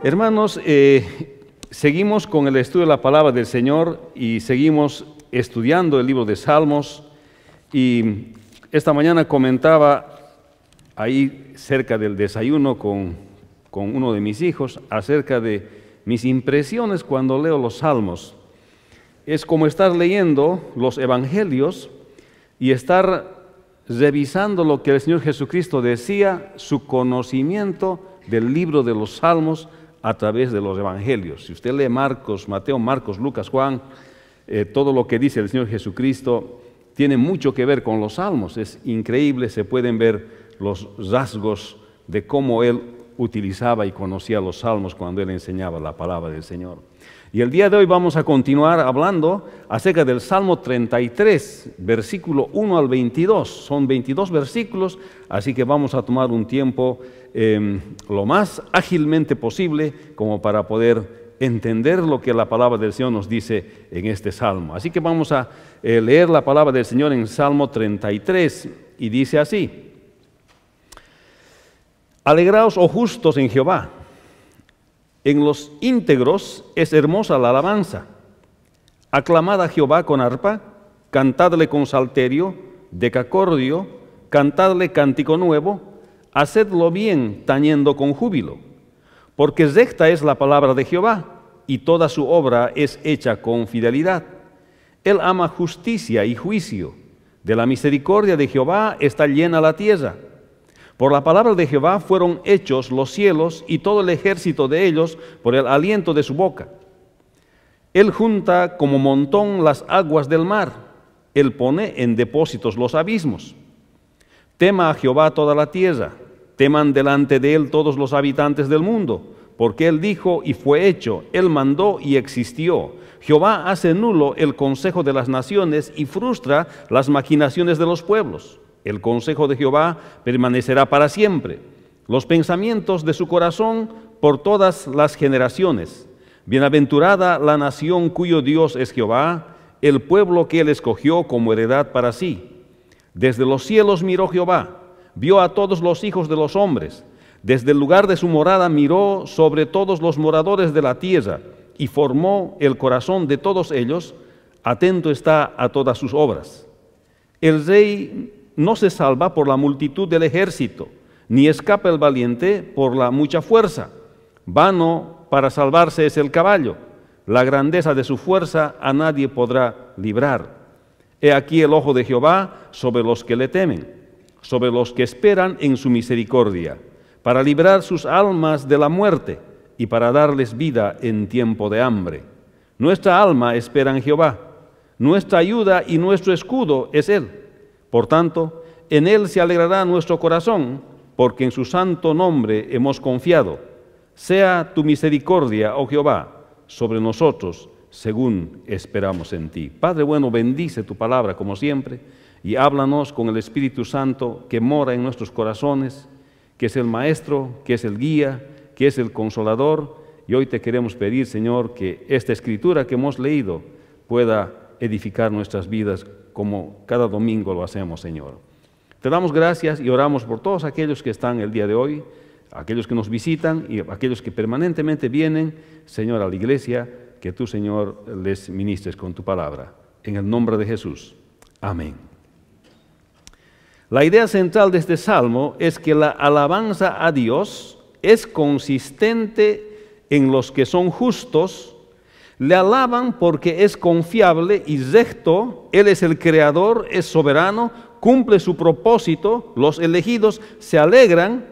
Hermanos, seguimos con el estudio de la palabra del Señor y seguimos estudiando el libro de Salmos. Y esta mañana comentaba ahí cerca del desayuno con uno de mis hijos acerca de mis impresiones cuando leo los Salmos. Es como estar leyendo los Evangelios y estar revisando lo que el Señor Jesucristo decía, su conocimiento del libro de los Salmos a través de los Evangelios. Si usted lee Marcos, Mateo, Marcos, Lucas, Juan, todo lo que dice el Señor Jesucristo tiene mucho que ver con los Salmos. Es increíble, se pueden ver los rasgos de cómo Él utilizaba y conocía los Salmos cuando Él enseñaba la palabra del Señor. Y el día de hoy vamos a continuar hablando acerca del Salmo 33, versículo 1 al 22. Son 22 versículos, así que vamos a tomar un tiempo lo más ágilmente posible como para poder entender lo que la palabra del Señor nos dice en este Salmo. Así que vamos a leer la palabra del Señor en Salmo 33 y dice así: Alegraos, oh justos, en Jehová. En los íntegros es hermosa la alabanza. Aclamad a Jehová con arpa, cantadle con salterio, decacordio, cantadle cántico nuevo, hacedlo bien tañendo con júbilo. Porque recta es la palabra de Jehová, y toda su obra es hecha con fidelidad. Él ama justicia y juicio. De la misericordia de Jehová está llena la tierra. Por la palabra de Jehová fueron hechos los cielos y todo el ejército de ellos por el aliento de su boca. Él junta como montón las aguas del mar. Él pone en depósitos los abismos. Tema a Jehová toda la tierra. Teman delante de él todos los habitantes del mundo. Porque él dijo y fue hecho. Él mandó y existió. Jehová hace nulo el consejo de las naciones y frustra las maquinaciones de los pueblos. El consejo de Jehová permanecerá para siempre, los pensamientos de su corazón por todas las generaciones. Bienaventurada la nación cuyo Dios es Jehová, el pueblo que él escogió como heredad para sí. Desde los cielos miró Jehová, vio a todos los hijos de los hombres. Desde el lugar de su morada miró sobre todos los moradores de la tierra y formó el corazón de todos ellos, atento está a todas sus obras. El rey no se salva por la multitud del ejército, ni escapa el valiente por la mucha fuerza. Vano para salvarse es el caballo, la grandeza de su fuerza a nadie podrá librar. He aquí el ojo de Jehová sobre los que le temen, sobre los que esperan en su misericordia, para librar sus almas de la muerte y para darles vida en tiempo de hambre. Nuestra alma espera en Jehová, nuestra ayuda y nuestro escudo es Él. Por tanto, en Él se alegrará nuestro corazón, porque en su santo nombre hemos confiado. Sea tu misericordia, oh Jehová, sobre nosotros, según esperamos en ti. Padre bueno, bendice tu palabra como siempre, y háblanos con el Espíritu Santo que mora en nuestros corazones, que es el Maestro, que es el Guía, que es el Consolador. Y hoy te queremos pedir, Señor, que esta Escritura que hemos leído pueda edificar nuestras vidas como cada domingo lo hacemos, Señor. Te damos gracias y oramos por todos aquellos que están el día de hoy, aquellos que nos visitan y aquellos que permanentemente vienen, Señor, a la iglesia, que tú, Señor, les ministres con tu palabra. En el nombre de Jesús. Amén. La idea central de este salmo es que la alabanza a Dios es consistente en los que son justos. Le alaban porque es confiable y recto. Él es el creador, es soberano, cumple su propósito. Los elegidos se alegran.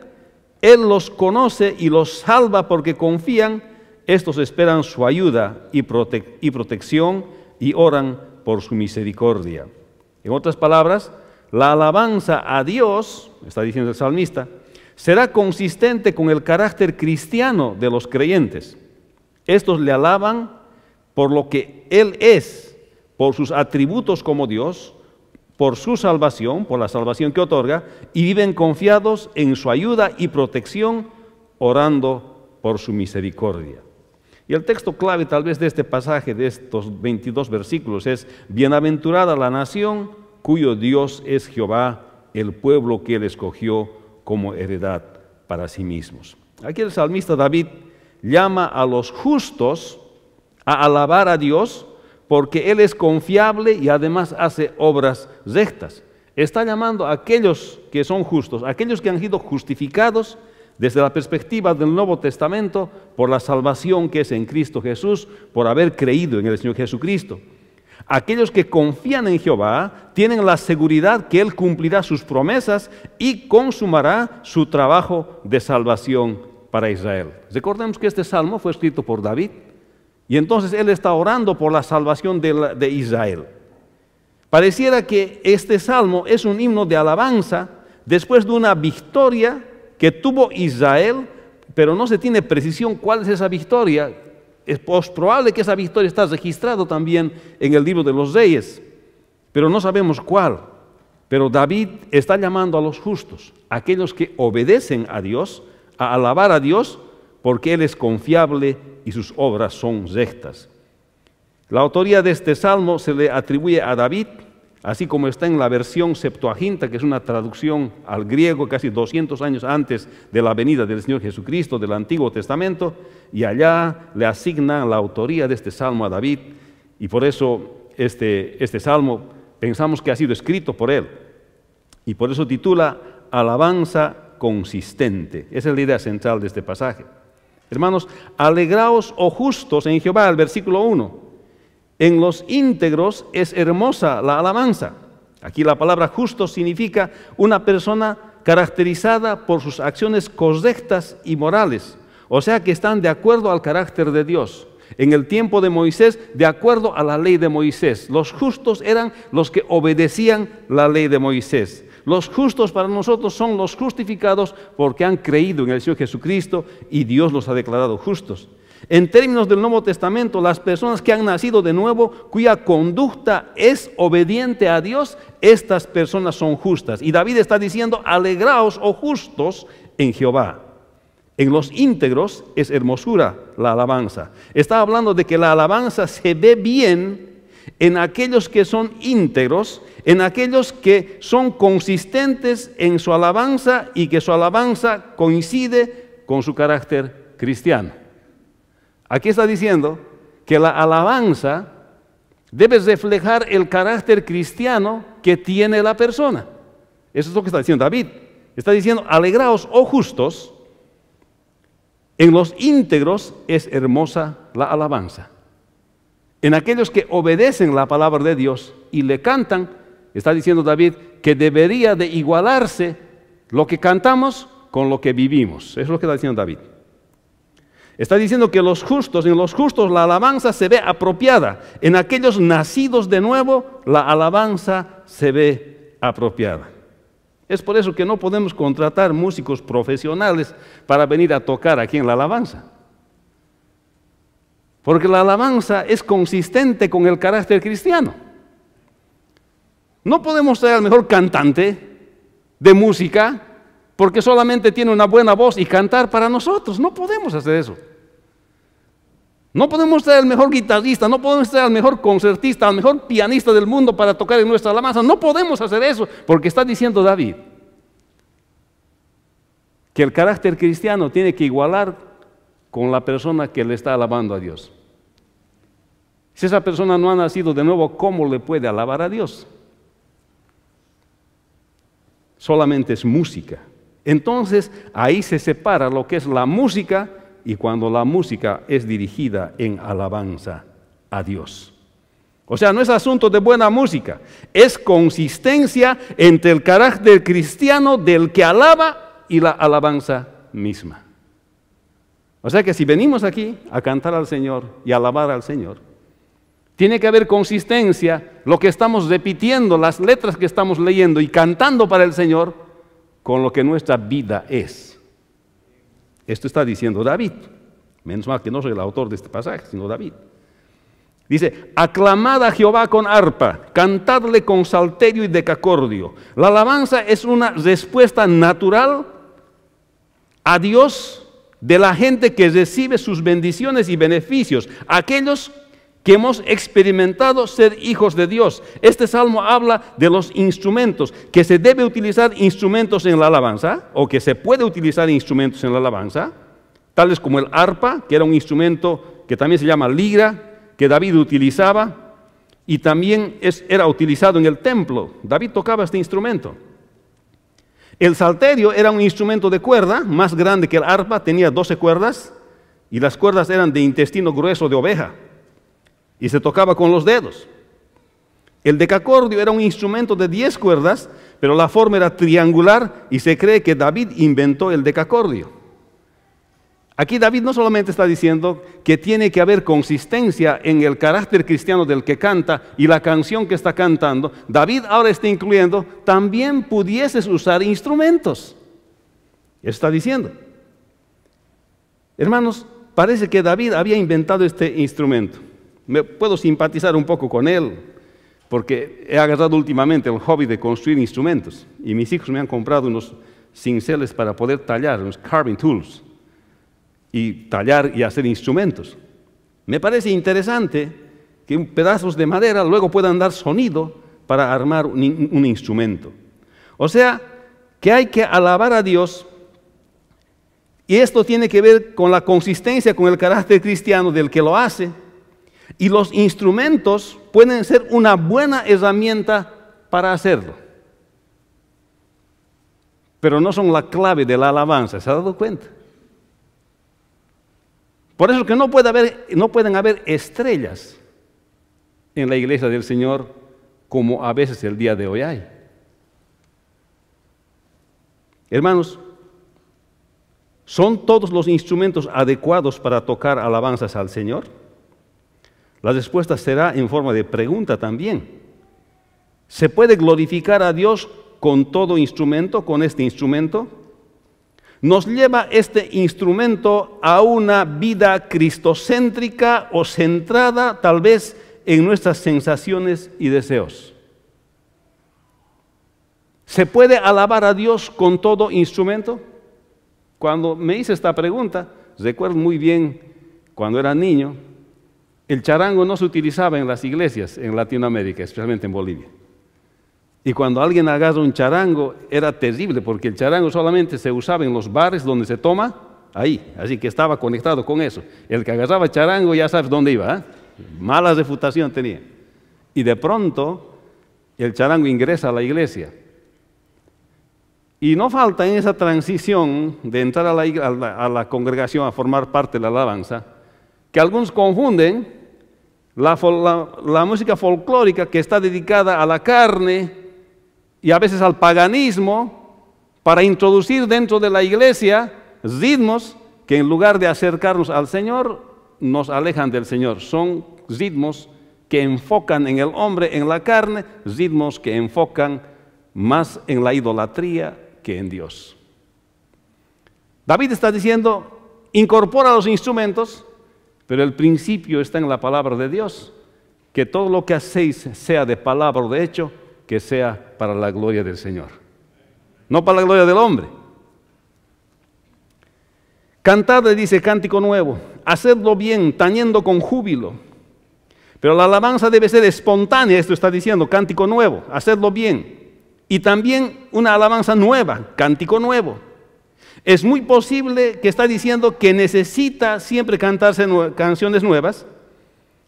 Él los conoce y los salva porque confían. Estos esperan su ayuda y protección y oran por su misericordia. En otras palabras, la alabanza a Dios, está diciendo el salmista, será consistente con el carácter cristiano de los creyentes. Estos le alaban por lo que Él es, por sus atributos como Dios, por su salvación, por la salvación que otorga, y viven confiados en su ayuda y protección, orando por su misericordia. Y el texto clave tal vez de este pasaje, de estos 22 versículos, es: bienaventurada la nación cuyo Dios es Jehová, el pueblo que Él escogió como heredad para sí mismos. Aquí el salmista David llama a los justos a alabar a Dios porque Él es confiable y además hace obras rectas. Está llamando a aquellos que son justos, a aquellos que han sido justificados desde la perspectiva del Nuevo Testamento por la salvación que es en Cristo Jesús, por haber creído en el Señor Jesucristo. Aquellos que confían en Jehová tienen la seguridad que Él cumplirá sus promesas y consumará su trabajo de salvación para Israel. Recordemos que este salmo fue escrito por David y entonces él está orando por la salvación de Israel. Pareciera que este salmo es un himno de alabanza después de una victoria que tuvo Israel, pero no se tiene precisión cuál es esa victoria. Es probable que esa victoria está registrada también en el libro de los Reyes, pero no sabemos cuál. Pero David está llamando a los justos, aquellos que obedecen a Dios, a alabar a Dios, porque Él es confiable y sus obras son rectas. La autoría de este salmo se le atribuye a David, así como está en la versión Septuaginta, que es una traducción al griego casi 200 años antes de la venida del Señor Jesucristo del Antiguo Testamento, y allá le asignan la autoría de este salmo a David, y por eso este salmo pensamos que ha sido escrito por él, y por eso titula Alabanza consistente. Esa es la idea central de este pasaje. Hermanos, alegraos, oh justos, en Jehová, el versículo 1. En los íntegros es hermosa la alabanza. Aquí la palabra justo significa una persona caracterizada por sus acciones correctas y morales, o sea que están de acuerdo al carácter de Dios. En el tiempo de Moisés, de acuerdo a la ley de Moisés. Los justos eran los que obedecían la ley de Moisés. Los justos para nosotros son los justificados porque han creído en el Señor Jesucristo y Dios los ha declarado justos. En términos del Nuevo Testamento, las personas que han nacido de nuevo, cuya conducta es obediente a Dios, estas personas son justas. Y David está diciendo, alegraos, oh justos, en Jehová. En los íntegros es hermosura la alabanza. Está hablando de que la alabanza se ve bien en aquellos que son íntegros, en aquellos que son consistentes en su alabanza y que su alabanza coincide con su carácter cristiano. Aquí está diciendo que la alabanza debe reflejar el carácter cristiano que tiene la persona. Eso es lo que está diciendo David. Está diciendo, alegraos, oh justos, en los íntegros es hermosa la alabanza. En aquellos que obedecen la palabra de Dios y le cantan, está diciendo David que debería de igualarse lo que cantamos con lo que vivimos. Eso es lo que está diciendo David. Está diciendo que en los justos la alabanza se ve apropiada. En aquellos nacidos de nuevo, la alabanza se ve apropiada. Es por eso que no podemos contratar músicos profesionales para venir a tocar aquí en la alabanza. Porque la alabanza es consistente con el carácter cristiano. No podemos traer al mejor cantante de música porque solamente tiene una buena voz y cantar para nosotros. No podemos hacer eso. No podemos traer al mejor guitarrista, no podemos traer al mejor concertista, al mejor pianista del mundo para tocar en nuestra alabanza. No podemos hacer eso porque está diciendo David que el carácter cristiano tiene que igualar con la persona que le está alabando a Dios. Si esa persona no ha nacido de nuevo, ¿cómo le puede alabar a Dios? Solamente es música. Entonces, ahí se separa lo que es la música y cuando la música es dirigida en alabanza a Dios. O sea, no es asunto de buena música, es consistencia entre el carácter cristiano del que alaba y la alabanza misma. O sea que si venimos aquí a cantar al Señor y a alabar al Señor, tiene que haber consistencia, lo que estamos repitiendo, las letras que estamos leyendo y cantando para el Señor, con lo que nuestra vida es. Esto está diciendo David. Menos mal que no soy el autor de este pasaje, sino David. Dice, aclamad a Jehová con arpa, cantadle con salterio y decacordio. La alabanza es una respuesta natural a Dios de la gente que recibe sus bendiciones y beneficios, aquellos que hemos experimentado ser hijos de Dios. Este salmo habla de los instrumentos, que se debe utilizar instrumentos en la alabanza, o que se puede utilizar instrumentos en la alabanza, tales como el arpa, que era un instrumento que también se llama lira, que David utilizaba, y también era utilizado en el templo. David tocaba este instrumento. El salterio era un instrumento de cuerda, más grande que el arpa, tenía 12 cuerdas, y las cuerdas eran de intestino grueso de oveja, y se tocaba con los dedos. El decacordio era un instrumento de 10 cuerdas, pero la forma era triangular, y se cree que David inventó el decacordio. Aquí David no solamente está diciendo que tiene que haber consistencia en el carácter cristiano del que canta y la canción que está cantando. David ahora está incluyendo, también pudieses usar instrumentos. Está diciendo. Hermanos, parece que David había inventado este instrumento. Me puedo simpatizar un poco con él, porque he agarrado últimamente el hobby de construir instrumentos. Y mis hijos me han comprado unos cinceles para poder tallar, unos carving tools, y tallar y hacer instrumentos. Me parece interesante que pedazos de madera luego puedan dar sonido para armar un instrumento. O sea, que hay que alabar a Dios, y esto tiene que ver con la consistencia, con el carácter cristiano del que lo hace, y los instrumentos pueden ser una buena herramienta para hacerlo. Pero no son la clave de la alabanza, ¿se ha dado cuenta? Por eso que no pueden haber estrellas en la iglesia del Señor como a veces el día de hoy hay. Hermanos, ¿son todos los instrumentos adecuados para tocar alabanzas al Señor? La respuesta será en forma de pregunta también. ¿Se puede glorificar a Dios con todo instrumento, con este instrumento? ¿Nos lleva este instrumento a una vida cristocéntrica o centrada tal vez en nuestras sensaciones y deseos? ¿Se puede alabar a Dios con todo instrumento? Cuando me hice esta pregunta, recuerdo muy bien cuando era niño, el charango no se utilizaba en las iglesias en Latinoamérica, especialmente en Bolivia. Y cuando alguien agarra un charango, era terrible, porque el charango solamente se usaba en los bares donde se toma, ahí. Así que estaba conectado con eso. El que agarraba charango ya sabes dónde iba, ¿eh? Mala reputación tenía. Y de pronto, el charango ingresa a la iglesia. Y no falta en esa transición de entrar a la congregación a formar parte de la alabanza, que algunos confunden la música folclórica que está dedicada a la carne y a veces al paganismo, para introducir dentro de la iglesia ritmos que en lugar de acercarnos al Señor, nos alejan del Señor. Son ritmos que enfocan en el hombre, en la carne, ritmos que enfocan más en la idolatría que en Dios. David está diciendo, incorpora los instrumentos, pero el principio está en la palabra de Dios, que todo lo que hacéis sea de palabra o de hecho, que sea para la gloria del Señor, no para la gloria del hombre. Cantadle, dice, cántico nuevo, hacedlo bien, tañendo con júbilo. Pero la alabanza debe ser espontánea, esto está diciendo, cántico nuevo, hacedlo bien. Y también una alabanza nueva, cántico nuevo. Es muy posible que está diciendo que necesita siempre cantarse canciones nuevas.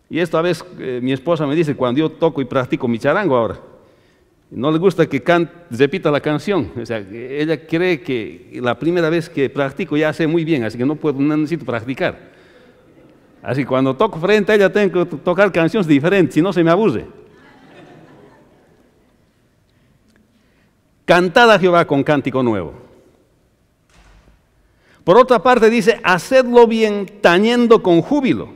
Y esto a veces mi esposa me dice cuando yo toco y practico mi charango ahora. No le gusta que repita la canción. O sea, ella cree que la primera vez que practico ya sé muy bien, así que no necesito practicar. Así que cuando toco frente a ella tengo que tocar canciones diferentes, si no se me aburre. Cantad a Jehová con cántico nuevo. Por otra parte dice, hacedlo bien tañendo con júbilo.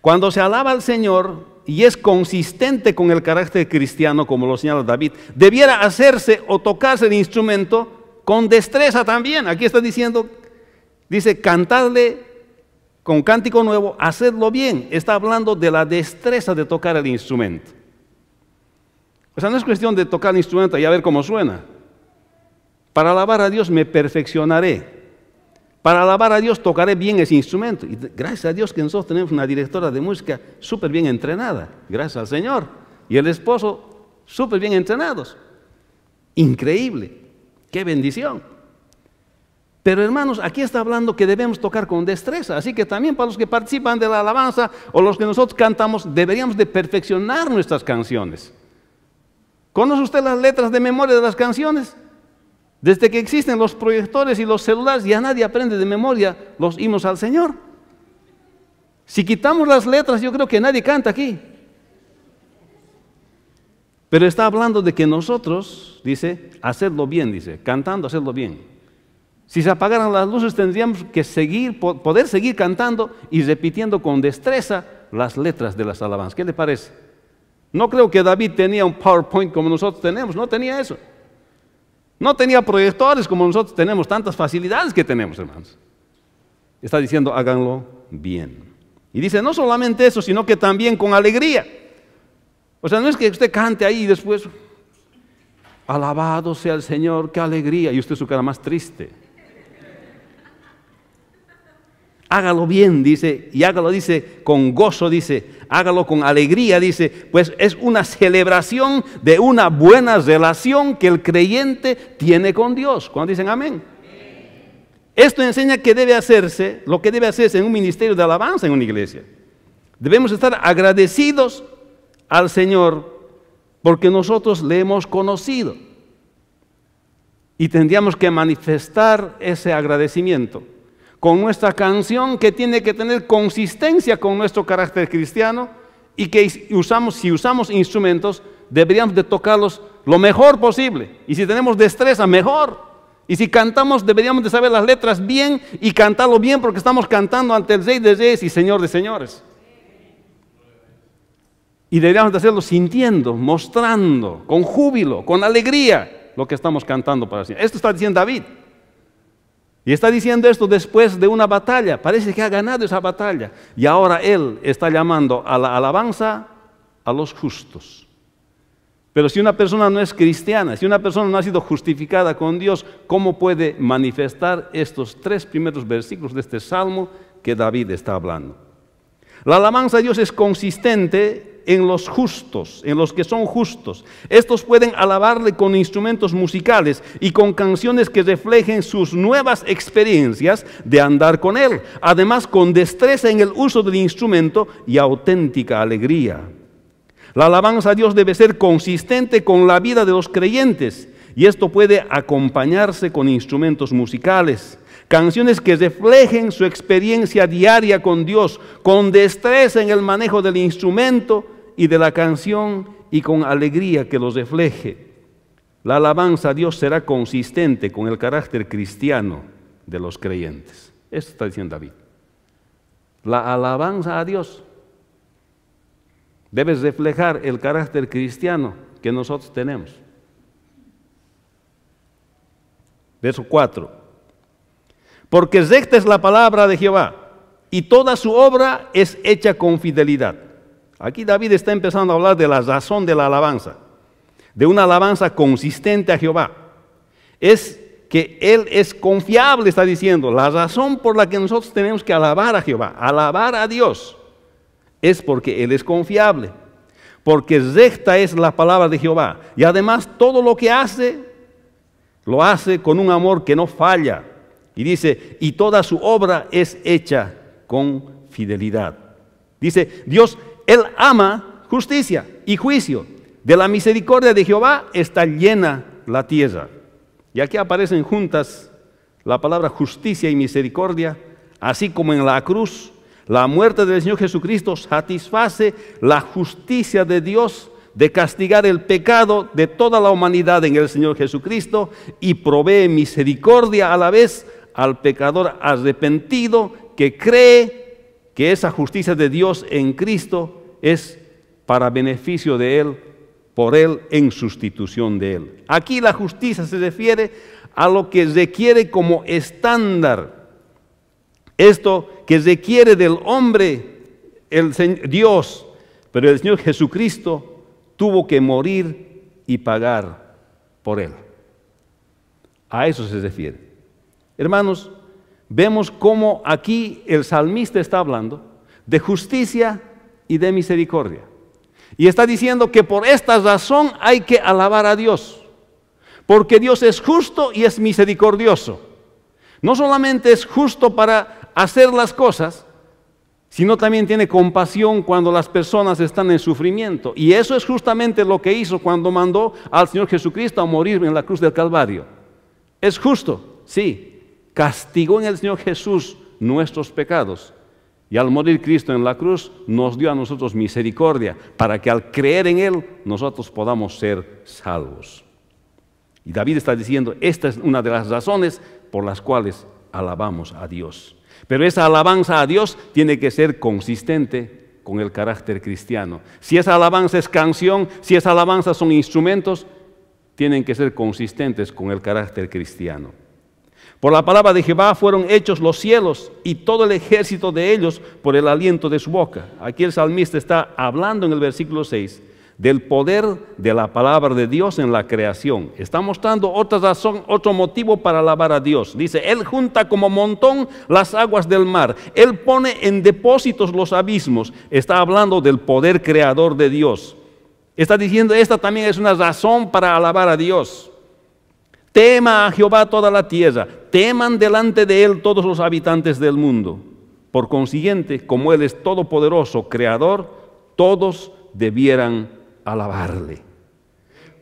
Cuando se alaba al Señor y es consistente con el carácter cristiano, como lo señala David, debiera hacerse o tocarse el instrumento con destreza también. Aquí está diciendo, dice, cantadle con cántico nuevo, hacedlo bien. Está hablando de la destreza de tocar el instrumento. O sea, no es cuestión de tocar el instrumento y a ver cómo suena. Para alabar a Dios me perfeccionaré. Para alabar a Dios tocaré bien ese instrumento. Y gracias a Dios que nosotros tenemos una directora de música súper bien entrenada. Gracias al Señor. Y el esposo súper bien entrenados. Increíble. ¡Qué bendición! Pero hermanos, aquí está hablando que debemos tocar con destreza, así que también para los que participan de la alabanza o los que nosotros cantamos, deberíamos de perfeccionar nuestras canciones. ¿Conoce usted las letras de memoria de las canciones? Desde que existen los proyectores y los celulares, ya nadie aprende de memoria los himnos al Señor. Si quitamos las letras, yo creo que nadie canta aquí. Pero está hablando de que nosotros, dice, hacerlo bien, dice, cantando, hacerlo bien. Si se apagaran las luces, tendríamos que poder seguir cantando y repitiendo con destreza las letras de las alabanzas. ¿Qué le parece? No creo que David tenía un PowerPoint como nosotros tenemos, no tenía eso. No tenía proyectores como nosotros tenemos, tantas facilidades que tenemos, hermanos. Está diciendo, háganlo bien. Y dice, no solamente eso, sino que también con alegría. O sea, no es que usted cante ahí y después, alabado sea el Señor, qué alegría, y usted su cara más triste. Hágalo bien, dice, y hágalo, dice, con gozo, dice, hágalo con alegría, dice, pues es una celebración de una buena relación que el creyente tiene con Dios. ¿Cuándo dicen amén? Esto enseña que debe hacerse, lo que debe hacerse en un ministerio de alabanza en una iglesia. Debemos estar agradecidos al Señor porque nosotros le hemos conocido. Y tendríamos que manifestar ese agradecimiento con nuestra canción, que tiene que tener consistencia con nuestro carácter cristiano, y que si usamos instrumentos, deberíamos de tocarlos lo mejor posible. Y si tenemos destreza, mejor. Y si cantamos, deberíamos de saber las letras bien y cantarlo bien, porque estamos cantando ante el Rey de Reyes y Señor de Señores. Y deberíamos de hacerlo sintiendo, mostrando, con júbilo, con alegría, lo que estamos cantando para el Señor. Esto está diciendo David. Y está diciendo esto después de una batalla. Parece que ha ganado esa batalla. Y ahora él está llamando a la alabanza a los justos. Pero si una persona no es cristiana, si una persona no ha sido justificada con Dios, ¿cómo puede manifestar estos 3 primeros versículos de este salmo que David está hablando? La alabanza a Dios es consistente en los justos, en los que son justos. Estos pueden alabarle con instrumentos musicales y con canciones que reflejen sus nuevas experiencias de andar con Él. Además, con destreza en el uso del instrumento y auténtica alegría. La alabanza a Dios debe ser consistente con la vida de los creyentes, y esto puede acompañarse con instrumentos musicales, canciones que reflejen su experiencia diaria con Dios, con destreza en el manejo del instrumento y de la canción, y con alegría que los refleje. La alabanza a Dios será consistente con el carácter cristiano de los creyentes. Esto está diciendo David. La alabanza a Dios debe reflejar el carácter cristiano que nosotros tenemos. Verso 4. Porque recta es la palabra de Jehová, y toda su obra es hecha con fidelidad. Aquí David está empezando a hablar de la razón de la alabanza, de una alabanza consistente a Jehová. Es que Él es confiable, está diciendo. La razón por la que nosotros tenemos que alabar a Jehová, alabar a Dios, es porque Él es confiable, porque recta es la palabra de Jehová. Y además todo lo que hace, lo hace con un amor que no falla. Y dice, y toda su obra es hecha con fidelidad. Dice, Dios, Él ama justicia y juicio. De la misericordia de Jehová está llena la tierra. Y aquí aparecen juntas la palabra justicia y misericordia, así como en la cruz, la muerte del Señor Jesucristo satisface la justicia de Dios de castigar el pecado de toda la humanidad en el Señor Jesucristo, y provee misericordia a la vez al pecador arrepentido que cree que esa justicia de Dios en Cristo es para beneficio de Él, por Él, en sustitución de Él. Aquí la justicia se refiere a lo que requiere como estándar. Esto que requiere del hombre, Dios, pero el Señor Jesucristo tuvo que morir y pagar por Él. A eso se refiere. Hermanos, vemos cómo aquí el salmista está hablando de justicia y de misericordia. Y está diciendo que por esta razón hay que alabar a Dios, porque Dios es justo y es misericordioso. No solamente es justo para hacer las cosas, sino también tiene compasión cuando las personas están en sufrimiento. Y eso es justamente lo que hizo cuando mandó al Señor Jesucristo a morir en la cruz del Calvario. Es justo, sí, castigó en el Señor Jesús nuestros pecados. Y al morir Cristo en la cruz, nos dio a nosotros misericordia, para que al creer en Él, nosotros podamos ser salvos. Y David está diciendo, esta es una de las razones por las cuales alabamos a Dios. Pero esa alabanza a Dios tiene que ser consistente con el carácter cristiano. Si esa alabanza es canción, si esa alabanza son instrumentos, tienen que ser consistentes con el carácter cristiano. Por la palabra de Jehová fueron hechos los cielos y todo el ejército de ellos por el aliento de su boca. Aquí el salmista está hablando en el versículo 6 del poder de la palabra de Dios en la creación. Está mostrando otra razón, otro motivo para alabar a Dios. Dice, Él junta como montón las aguas del mar. Él pone en depósitos los abismos. Está hablando del poder creador de Dios. Está diciendo, esta también es una razón para alabar a Dios. Tema a Jehová toda la tierra, teman delante de Él todos los habitantes del mundo. Por consiguiente, como Él es todopoderoso, creador, todos debieran alabarle.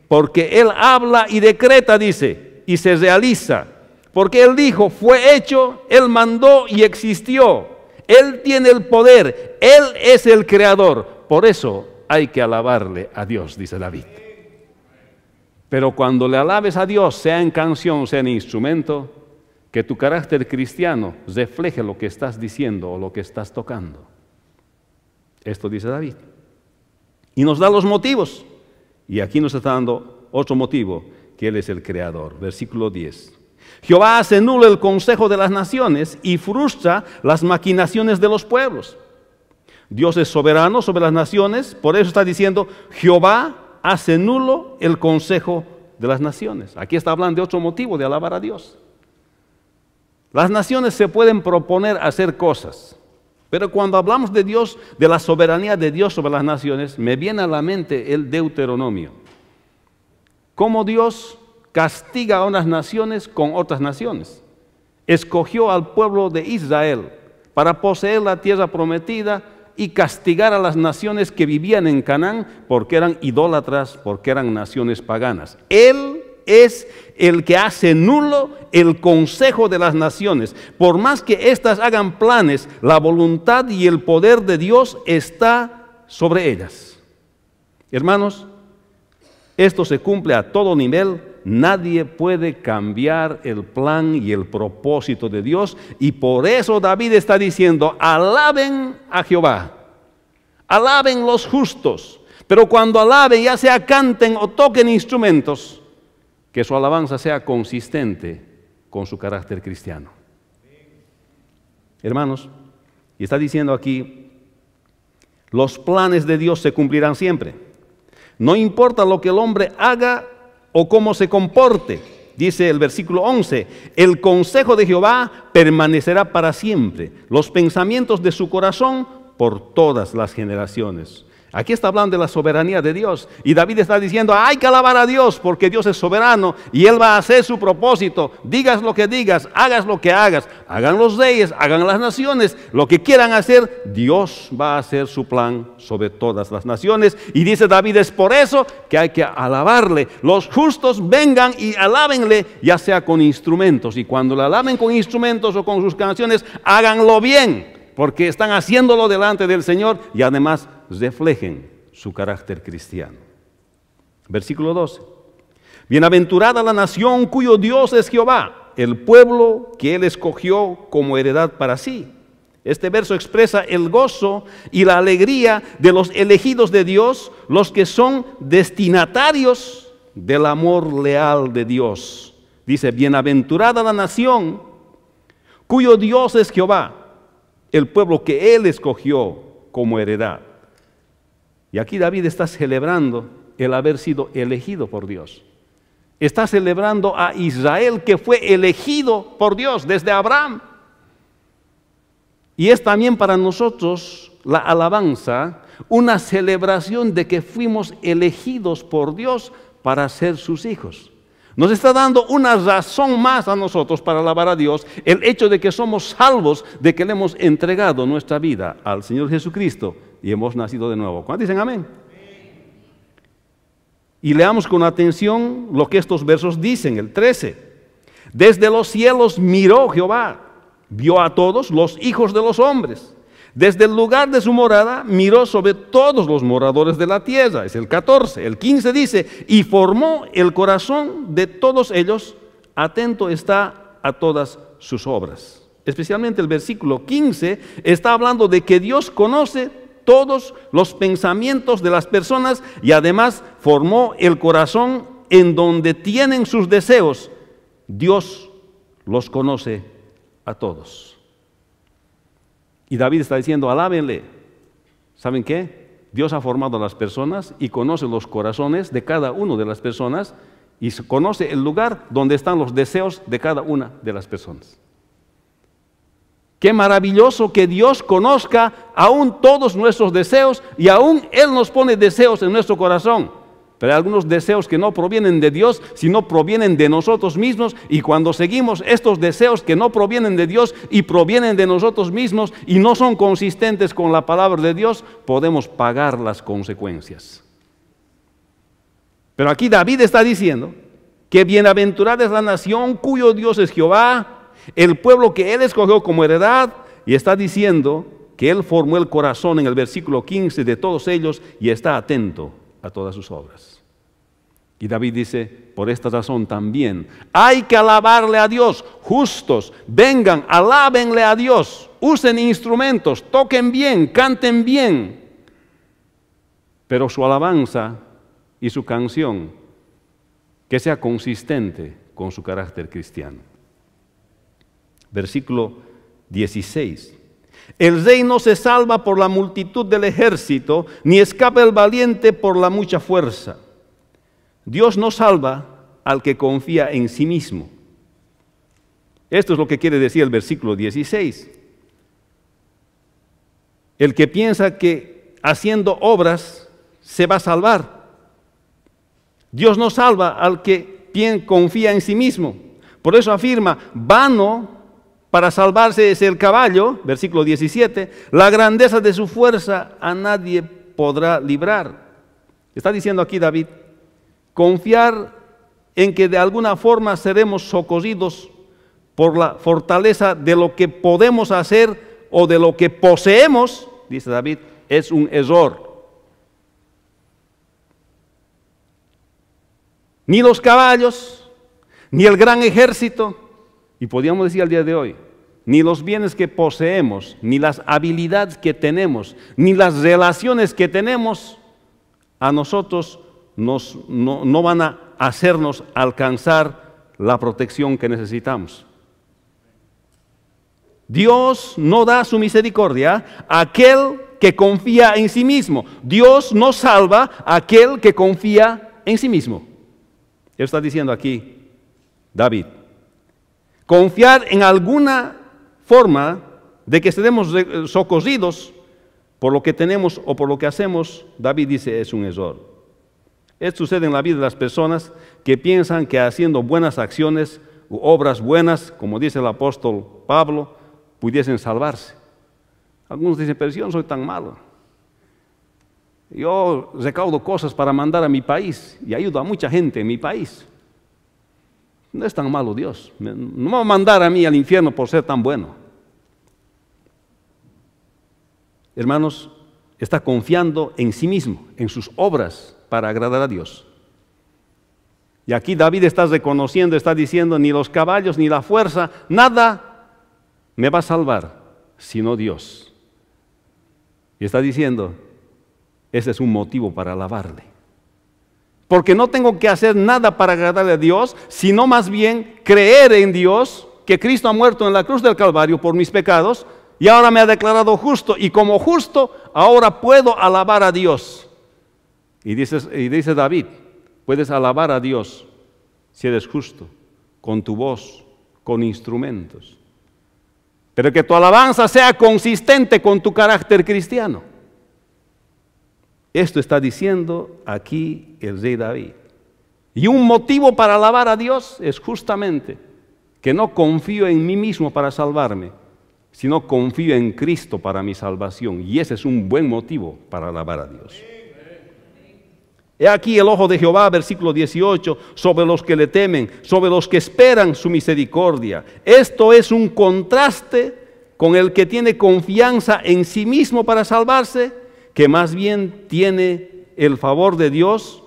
Porque Él habla y decreta, dice, y se realiza. Porque Él dijo, fue hecho, Él mandó y existió. Él tiene el poder, Él es el creador. Por eso hay que alabarle a Dios, dice David. Pero cuando le alabes a Dios, sea en canción, sea en instrumento, que tu carácter cristiano refleje lo que estás diciendo o lo que estás tocando. Esto dice David. Y nos da los motivos. Y aquí nos está dando otro motivo, que Él es el creador. Versículo 10. Jehová hace nulo el consejo de las naciones y frustra las maquinaciones de los pueblos. Dios es soberano sobre las naciones, por eso está diciendo, Jehová hace nulo el consejo de las naciones. Aquí está hablando de otro motivo de alabar a Dios. Las naciones se pueden proponer hacer cosas, pero cuando hablamos de Dios, de la soberanía de Dios sobre las naciones, me viene a la mente el Deuteronomio. Cómo Dios castiga a unas naciones con otras naciones. Escogió al pueblo de Israel para poseer la tierra prometida y castigar a las naciones que vivían en Canaán porque eran idólatras, porque eran naciones paganas. Él es el que hace nulo el consejo de las naciones. Por más que éstas hagan planes, la voluntad y el poder de Dios está sobre ellas. Hermanos, esto se cumple a todo nivel. Nadie puede cambiar el plan y el propósito de Dios, y por eso David está diciendo, alaben a Jehová, alaben los justos, pero cuando alaben, ya sea canten o toquen instrumentos, que su alabanza sea consistente con su carácter cristiano. Hermanos, y está diciendo aquí, los planes de Dios se cumplirán siempre. No importa lo que el hombre haga o cómo se comporte, dice el versículo 11, el consejo de Jehová permanecerá para siempre, los pensamientos de su corazón por todas las generaciones. Aquí está hablando de la soberanía de Dios, y David está diciendo, hay que alabar a Dios, porque Dios es soberano, y Él va a hacer su propósito, digas lo que digas, hagas lo que hagas, hagan los reyes, hagan las naciones, lo que quieran hacer, Dios va a hacer su plan sobre todas las naciones, y dice David, es por eso que hay que alabarle, los justos vengan y alábenle, ya sea con instrumentos, y cuando le alaben con instrumentos o con sus canciones, háganlo bien, porque están haciéndolo delante del Señor, y además reflejen su carácter cristiano. Versículo 12. Bienaventurada la nación cuyo Dios es Jehová, el pueblo que Él escogió como heredad para sí. Este verso expresa el gozo y la alegría de los elegidos de Dios, los que son destinatarios del amor leal de Dios. Dice, bienaventurada la nación cuyo Dios es Jehová, el pueblo que Él escogió como heredad. Y aquí David está celebrando el haber sido elegido por Dios. Está celebrando a Israel, que fue elegido por Dios desde Abraham. Y es también para nosotros la alabanza, una celebración de que fuimos elegidos por Dios para ser sus hijos. Nos está dando una razón más a nosotros para alabar a Dios, el hecho de que somos salvos, de que le hemos entregado nuestra vida al Señor Jesucristo y hemos nacido de nuevo. ¿Cuántos dicen amén? Y leamos con atención lo que estos versos dicen, el 13. Desde los cielos miró Jehová, vio a todos los hijos de los hombres. Desde el lugar de su morada miró sobre todos los moradores de la tierra. Es el 14. El 15 dice, y formó el corazón de todos ellos, atento está a todas sus obras. Especialmente el versículo 15 está hablando de que Dios conoce todos los pensamientos de las personas y además formó el corazón en donde tienen sus deseos. Dios los conoce a todos. Y David está diciendo, alábenle. ¿Saben qué? Dios ha formado a las personas y conoce los corazones de cada una de las personas y conoce el lugar donde están los deseos de cada una de las personas. Qué maravilloso que Dios conozca aún todos nuestros deseos y aún Él nos pone deseos en nuestro corazón. Pero hay algunos deseos que no provienen de Dios, sino provienen de nosotros mismos. Y cuando seguimos estos deseos que no provienen de Dios y provienen de nosotros mismos y no son consistentes con la palabra de Dios, podemos pagar las consecuencias. Pero aquí David está diciendo que bienaventurada es la nación cuyo Dios es Jehová, el pueblo que Él escogió como heredad, y está diciendo que Él formó el corazón en el versículo 15 de todos ellos y está atento a todas sus obras. Y David dice, por esta razón también hay que alabarle a Dios. Justos, vengan, alábenle a Dios, usen instrumentos, toquen bien, canten bien. Pero su alabanza y su canción, que sea consistente con su carácter cristiano. Versículo 16. El rey no se salva por la multitud del ejército, ni escapa el valiente por la mucha fuerza. Dios no salva al que confía en sí mismo. Esto es lo que quiere decir el versículo 16. El que piensa que haciendo obras se va a salvar. Dios no salva al que confía en sí mismo. Por eso afirma, vano para salvarse es el caballo, versículo 17, la grandeza de su fuerza a nadie podrá librar. Está diciendo aquí David, confiar en que de alguna forma seremos socorridos por la fortaleza de lo que podemos hacer o de lo que poseemos, dice David, es un error. Ni los caballos, ni el gran ejército, y podríamos decir al día de hoy, ni los bienes que poseemos, ni las habilidades que tenemos, ni las relaciones que tenemos, a nosotros no van a hacernos alcanzar la protección que necesitamos. Dios no da su misericordia a aquel que confía en sí mismo. Dios no salva a aquel que confía en sí mismo. Él está diciendo aquí, David, confiar en alguna forma de que seremos socorridos por lo que tenemos o por lo que hacemos, David dice, es un error. Esto sucede en la vida de las personas que piensan que haciendo buenas acciones u obras buenas, como dice el apóstol Pablo, pudiesen salvarse. Algunos dicen, pero yo no soy tan malo. Yo recaudo cosas para mandar a mi país y ayudo a mucha gente en mi país. No es tan malo Dios. No me va a mandar a mí al infierno por ser tan bueno. Hermanos, está confiando en sí mismo, en sus obras para agradar a Dios. Y aquí David está reconociendo, está diciendo, ni los caballos ni la fuerza, nada me va a salvar, sino Dios. Y está diciendo, ese es un motivo para alabarle. Porque no tengo que hacer nada para agradarle a Dios, sino más bien creer en Dios, que Cristo ha muerto en la cruz del Calvario por mis pecados, y ahora me ha declarado justo, y como justo, ahora puedo alabar a Dios. Y dice David, puedes alabar a Dios si eres justo, con tu voz, con instrumentos. Pero que tu alabanza sea consistente con tu carácter cristiano. Esto está diciendo aquí el rey David. Y un motivo para alabar a Dios es justamente que no confío en mí mismo para salvarme, sino confío en Cristo para mi salvación. Y ese es un buen motivo para alabar a Dios. He aquí el ojo de Jehová, versículo 18, sobre los que le temen, sobre los que esperan su misericordia. Esto es un contraste con el que tiene confianza en sí mismo para salvarse, que más bien tiene el favor de Dios,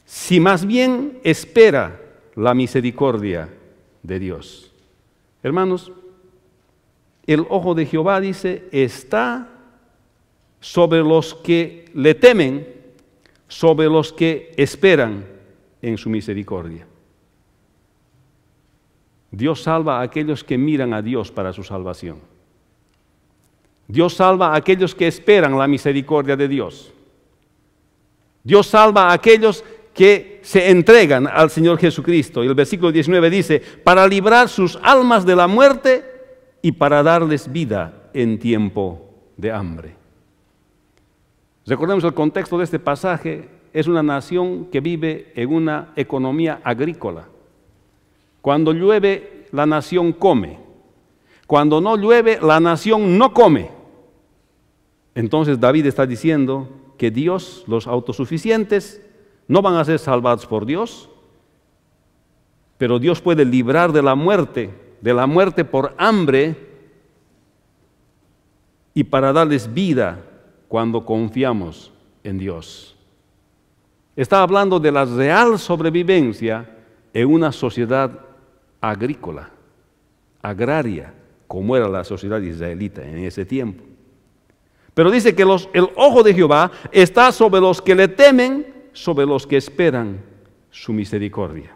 si más bien espera la misericordia de Dios. Hermanos, el ojo de Jehová, dice, está sobre los que le temen, sobre los que esperan en su misericordia. Dios salva a aquellos que miran a Dios para su salvación. Dios salva a aquellos que esperan la misericordia de Dios. Dios salva a aquellos que se entregan al Señor Jesucristo. Y el versículo 19 dice, para librar sus almas de la muerte y para darles vida en tiempo de hambre. Recordemos el contexto de este pasaje, es una nación que vive en una economía agrícola. Cuando llueve, la nación come. Cuando no llueve, la nación no come. Entonces David está diciendo que Dios, los autosuficientes, no van a ser salvados por Dios, pero Dios puede librar de la muerte por hambre y para darles vida cuando confiamos en Dios. Está hablando de la real sobrevivencia en una sociedad agrícola, agraria, como era la sociedad israelita en ese tiempo. Pero dice que el ojo de Jehová está sobre los que le temen, sobre los que esperan su misericordia.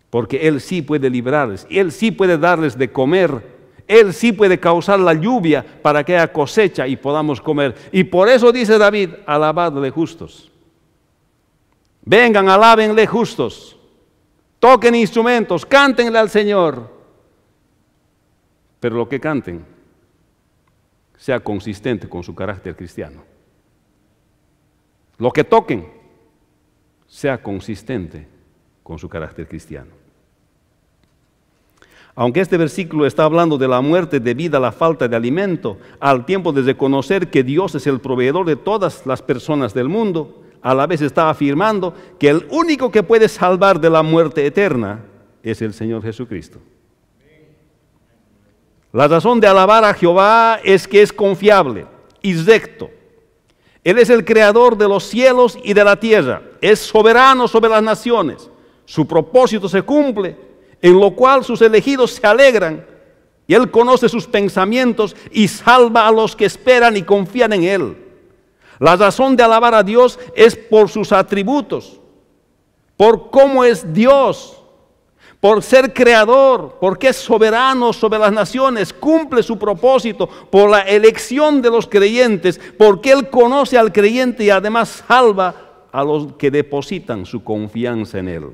Porque Él sí puede librarles, Él sí puede darles de comer, Él sí puede causar la lluvia para que haya cosecha y podamos comer. Y por eso dice David, alabadle justos. Vengan, alábenle justos. Toquen instrumentos, cántenle al Señor. Pero lo que canten sea consistente con su carácter cristiano. Lo que toquen sea consistente con su carácter cristiano. Aunque este versículo está hablando de la muerte debido a la falta de alimento, al tiempo de reconocer que Dios es el proveedor de todas las personas del mundo, a la vez está afirmando que el único que puede salvar de la muerte eterna es el Señor Jesucristo. La razón de alabar a Jehová es que es confiable y recto. Él es el creador de los cielos y de la tierra, es soberano sobre las naciones. Su propósito se cumple, en lo cual sus elegidos se alegran, y Él conoce sus pensamientos y salva a los que esperan y confían en Él. La razón de alabar a Dios es por sus atributos, por cómo es Dios, por ser creador, porque es soberano sobre las naciones, cumple su propósito, por la elección de los creyentes, porque Él conoce al creyente y además salva a los que depositan su confianza en Él.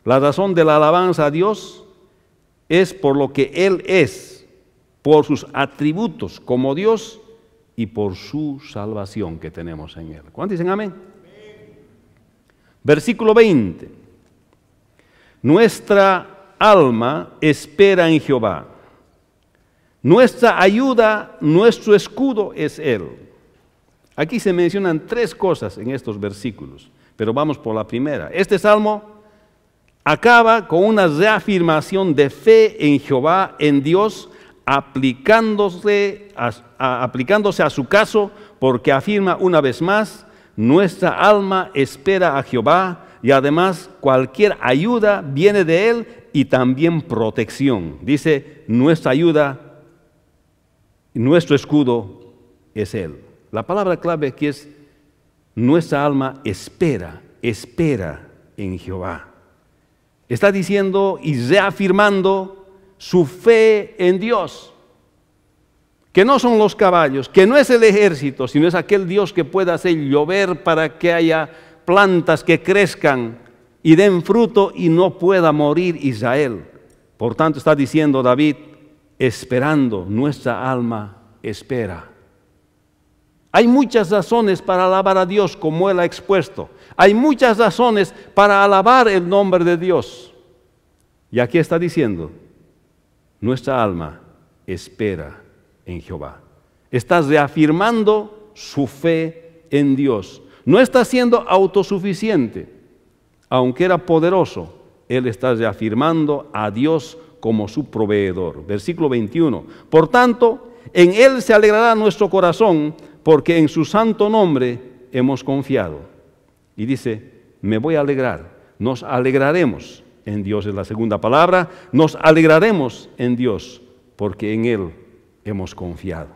La razón de la alabanza a Dios es por lo que Él es, por sus atributos como Dios y por su salvación que tenemos en Él. ¿Cuántos dicen amén? Versículo 20. Nuestra alma espera en Jehová. Nuestra ayuda, nuestro escudo es Él. Aquí se mencionan tres cosas en estos versículos, pero vamos por la primera. Este salmo acaba con una reafirmación de fe en Jehová, en Dios, aplicándose a su caso, porque afirma una vez más, nuestra alma espera a Jehová, y además cualquier ayuda viene de Él y también protección. Dice, nuestra ayuda, nuestro escudo es Él. La palabra clave aquí es, nuestra alma espera en Jehová. Está diciendo y reafirmando su fe en Dios, que no son los caballos, que no es el ejército, sino es aquel Dios que puede hacer llover para que haya plantas que crezcan y den fruto y no pueda morir Israel. Por tanto está diciendo David, esperando, nuestra alma espera. Hay muchas razones para alabar a Dios, como Él ha expuesto. Hay muchas razones para alabar el nombre de Dios. Y aquí está diciendo, nuestra alma espera en Jehová. Está reafirmando su fe en Dios. No está siendo autosuficiente. Aunque era poderoso, Él está reafirmando a Dios como su proveedor. Versículo 21. Por tanto, en Él se alegrará nuestro corazón, porque en su santo nombre hemos confiado. Y dice, me voy a alegrar. Nos alegraremos en Dios, es la segunda palabra. Nos alegraremos en Dios, porque en Él hemos confiado.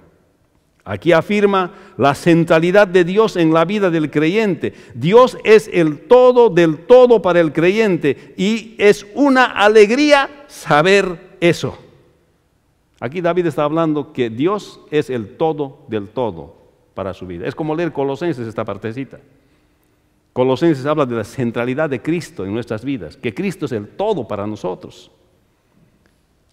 Aquí afirma la centralidad de Dios en la vida del creyente. Dios es el todo del todo para el creyente y es una alegría saber eso. Aquí David está hablando que Dios es el todo del todo para su vida. Es como leer Colosenses, esta partecita. Colosenses habla de la centralidad de Cristo en nuestras vidas, que Cristo es el todo para nosotros.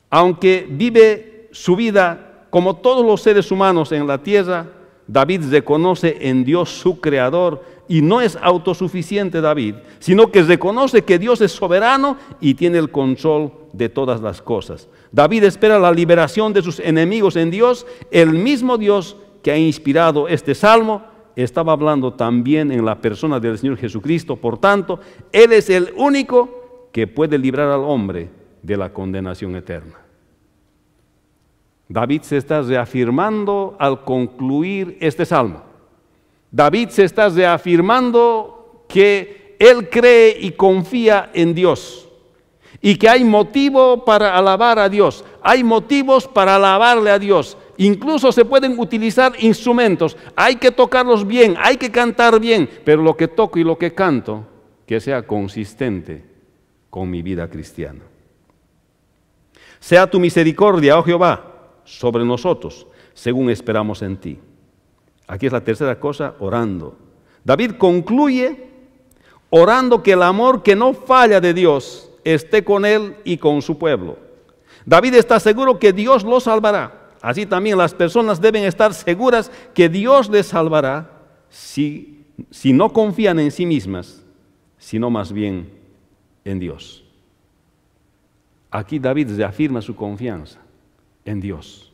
Aunque vive su vida como todos los seres humanos en la tierra, David reconoce en Dios su creador y no es autosuficiente David, sino que reconoce que Dios es soberano y tiene el control de todas las cosas. David espera la liberación de sus enemigos en Dios. El mismo Dios que ha inspirado este salmo estaba hablando también en la persona del Señor Jesucristo. Por tanto, Él es el único que puede librar al hombre de la condenación eterna. David se está reafirmando al concluir este salmo. David se está reafirmando que él cree y confía en Dios y que hay motivo para alabar a Dios. Hay motivos para alabarle a Dios. Incluso se pueden utilizar instrumentos. Hay que tocarlos bien, hay que cantar bien, pero lo que toco y lo que canto, que sea consistente con mi vida cristiana. Sea tu misericordia, oh Jehová, sobre nosotros, según esperamos en ti. Aquí es la tercera cosa, orando. David concluye orando que el amor que no falla de Dios esté con él y con su pueblo. David está seguro que Dios lo salvará. Así también las personas deben estar seguras que Dios les salvará si no confían en sí mismas, sino más bien en Dios. Aquí David reafirma su confianza en Dios.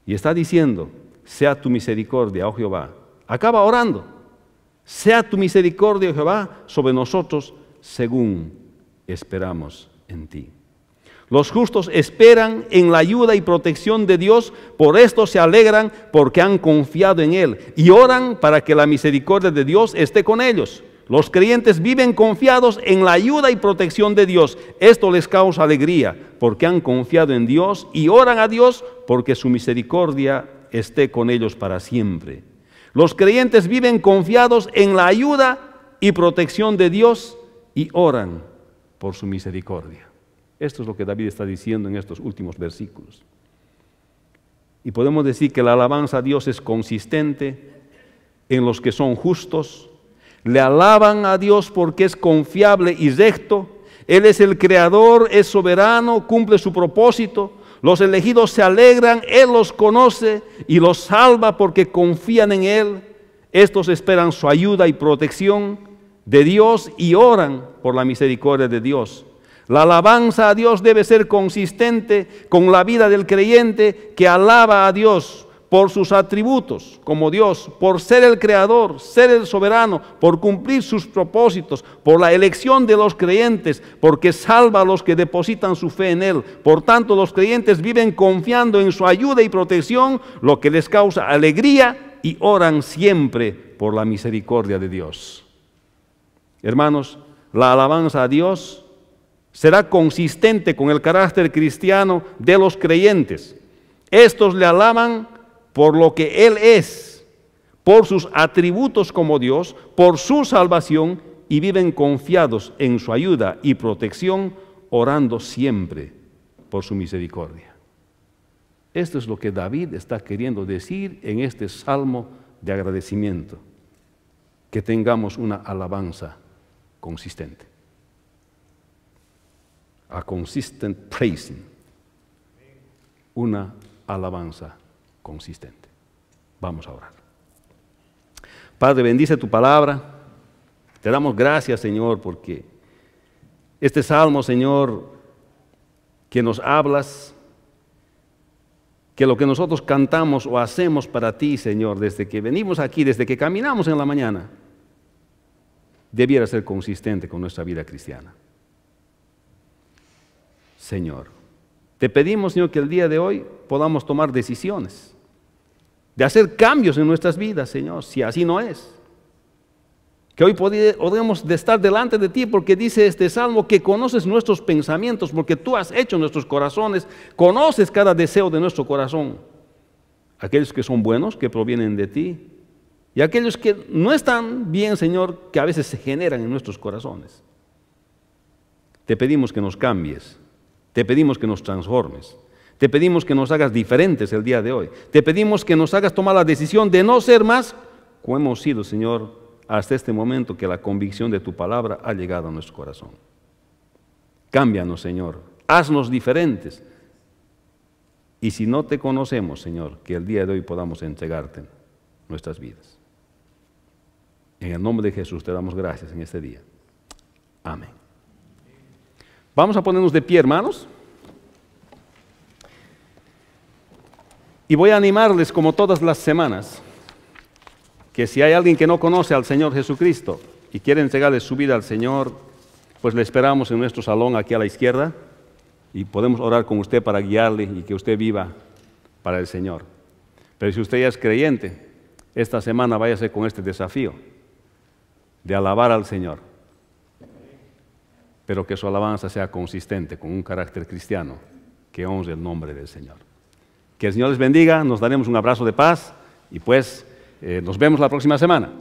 Y está diciendo, sea tu misericordia, oh Jehová. Acaba orando, sea tu misericordia, oh Jehová, sobre nosotros, según esperamos en ti. Los justos esperan en la ayuda y protección de Dios, por esto se alegran porque han confiado en Él y oran para que la misericordia de Dios esté con ellos. Los creyentes viven confiados en la ayuda y protección de Dios. Esto les causa alegría porque han confiado en Dios y oran a Dios porque su misericordia esté con ellos para siempre. Los creyentes viven confiados en la ayuda y protección de Dios y oran por su misericordia. Esto es lo que David está diciendo en estos últimos versículos. Y podemos decir que la alabanza a Dios es consistente en los que son justos. Le alaban a Dios porque es confiable y recto. Él es el creador, es soberano, cumple su propósito. Los elegidos se alegran, Él los conoce y los salva porque confían en Él. Estos esperan su ayuda y protección de Dios y oran por la misericordia de Dios. La alabanza a Dios debe ser consistente con la vida del creyente que alaba a Dios por sus atributos como Dios, por ser el creador, ser el soberano, por cumplir sus propósitos, por la elección de los creyentes, porque salva a los que depositan su fe en Él. Por tanto, los creyentes viven confiando en su ayuda y protección, lo que les causa alegría y oran siempre por la misericordia de Dios. Hermanos, la alabanza a Dios será consistente con el carácter cristiano de los creyentes. Estos le alaban por lo que Él es, por sus atributos como Dios, por su salvación, y viven confiados en su ayuda y protección, orando siempre por su misericordia. Esto es lo que David está queriendo decir en este salmo de agradecimiento, que tengamos una alabanza consistente. A consistent praising, una alabanza consistente. Vamos a orar. Padre, bendice tu palabra. Te damos gracias, Señor, porque este salmo, Señor, que nos hablas, que lo que nosotros cantamos o hacemos para ti, Señor, desde que venimos aquí, desde que caminamos en la mañana, debiera ser consistente con nuestra vida cristiana. Señor, te pedimos, Señor, que el día de hoy podamos tomar decisiones, de hacer cambios en nuestras vidas, Señor, si así no es. Que hoy podemos de estar delante de ti, porque dice este salmo que conoces nuestros pensamientos, porque tú has hecho nuestros corazones, conoces cada deseo de nuestro corazón. Aquellos que son buenos, que provienen de ti, y aquellos que no están bien, Señor, que a veces se generan en nuestros corazones. Te pedimos que nos cambies, te pedimos que nos transformes, te pedimos que nos hagas diferentes el día de hoy, te pedimos que nos hagas tomar la decisión de no ser más como hemos sido, Señor, hasta este momento que la convicción de tu palabra ha llegado a nuestro corazón. Cámbianos, Señor, haznos diferentes. Y si no te conocemos, Señor, que el día de hoy podamos entregarte nuestras vidas. En el nombre de Jesús te damos gracias en este día. Amén. Vamos a ponernos de pie, hermanos. Y voy a animarles como todas las semanas, que si hay alguien que no conoce al Señor Jesucristo y quiere entregarle su vida al Señor, pues le esperamos en nuestro salón aquí a la izquierda y podemos orar con usted para guiarle y que usted viva para el Señor. Pero si usted ya es creyente, esta semana váyase con este desafío de alabar al Señor, pero que su alabanza sea consistente con un carácter cristiano que honre el nombre del Señor. Que el Señor les bendiga, nos daremos un abrazo de paz y pues nos vemos la próxima semana.